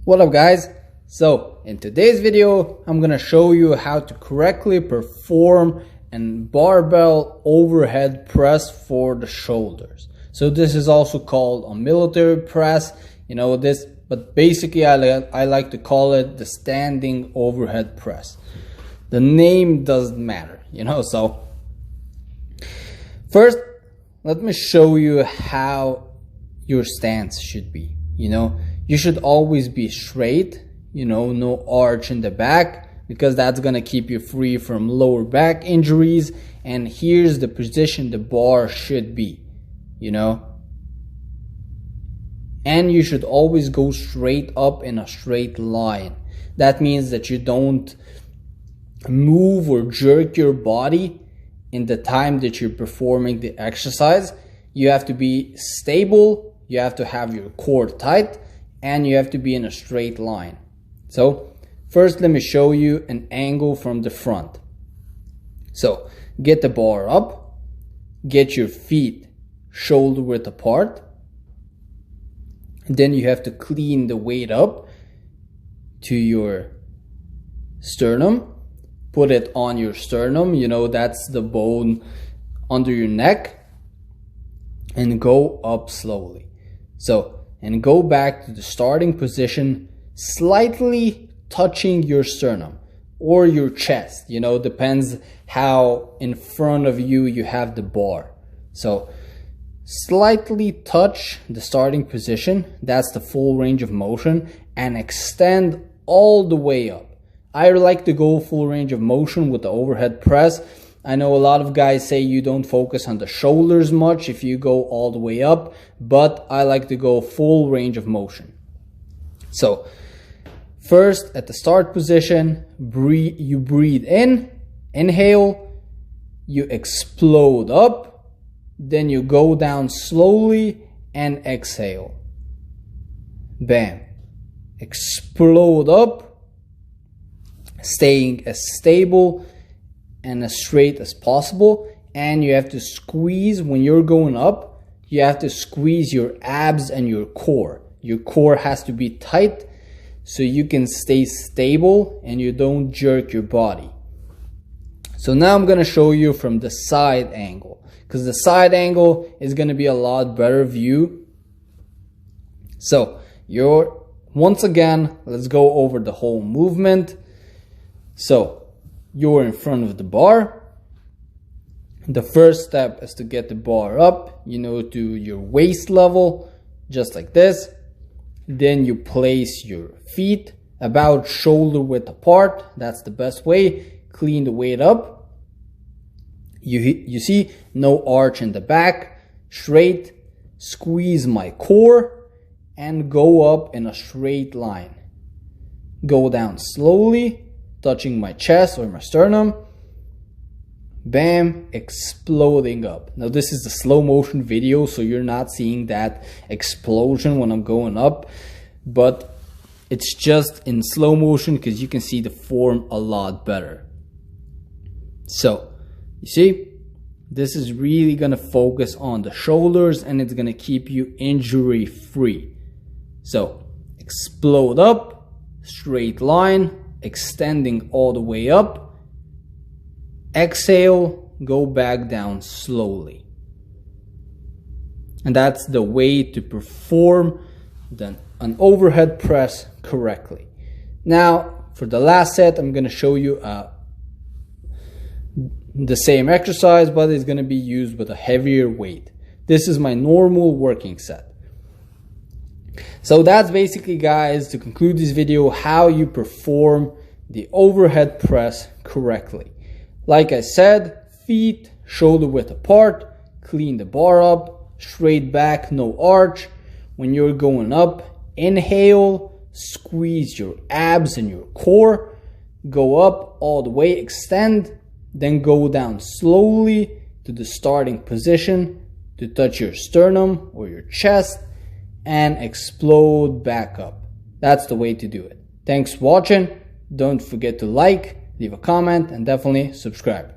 What up guys? So in today's video I'm gonna show you how to correctly perform a barbell overhead press for the shoulders. So this is also called a military press, but basically I like to call it the standing overhead press. The name doesn't matter, so first let me show you how your stance should be. You should always be straight, no arch in the back, because that's gonna keep you free from lower back injuries. And here's the position the bar should be, and you should always go straight up in a straight line. That means that you don't move or jerk your body in the time that you're performing the exercise. You have to be stable, you have to have your core tight, and you have to be in a straight line. So first let me show you an angle from the front. So get the bar up, get your feet shoulder width apart, and then you have to clean the weight up to your sternum, put it on your sternum, that's the bone under your neck, and go up slowly. And go back to the starting position, slightly touching your sternum or your chest, depends how in front of you have the bar. So slightly touch the starting position, that's the full range of motion, and extend all the way up. I like to go full range of motion with the overhead press. I know a lot of guys say you don't focus on the shoulders much if you go all the way up, but I like to go full range of motion. So first at the start position, you breathe in, inhale, you explode up, then you go down slowly and exhale. Bam. Explode up, staying as stable and as straight as possible. And you have to squeeze when you're going up, you have to squeeze your abs and your core. Your core has to be tight so you can stay stable and you don't jerk your body. So now I'm going to show you from the side angle, because the side angle is going to be a lot better view. So once again, let's go over the whole movement. So you're in front of the bar. The first step is to get the bar up, to your waist level, just like this. Then you place your feet about shoulder width apart. That's the best way. Clean the weight up. You see, no arch in the back. Straight. Squeeze my core and go up in a straight line. Go down slowly, touching my chest or my sternum. Bam, exploding up. Now this is a slow motion video, so you're not seeing that explosion when I'm going up, but it's just in slow motion because you can see the form a lot better. So you see, this is really gonna focus on the shoulders and it's gonna keep you injury free. So explode up, straight line, extending all the way up. Exhale, go back down slowly. And that's the way to perform an overhead press correctly. Now for the last set, I'm going to show you the same exercise, but it's going to be used with a heavier weight. This is my normal working set. So that's basically, guys, to conclude this video, how you perform the overhead press correctly. Like I said, feet shoulder width apart, clean the bar up, straight back, no arch. When you're going up, inhale, squeeze your abs and your core, go up all the way, extend, then go down slowly to the starting position to touch your sternum or your chest and explode back up. That's the way to do it. Thanks for watching. Don't forget to like, leave a comment, and definitely subscribe.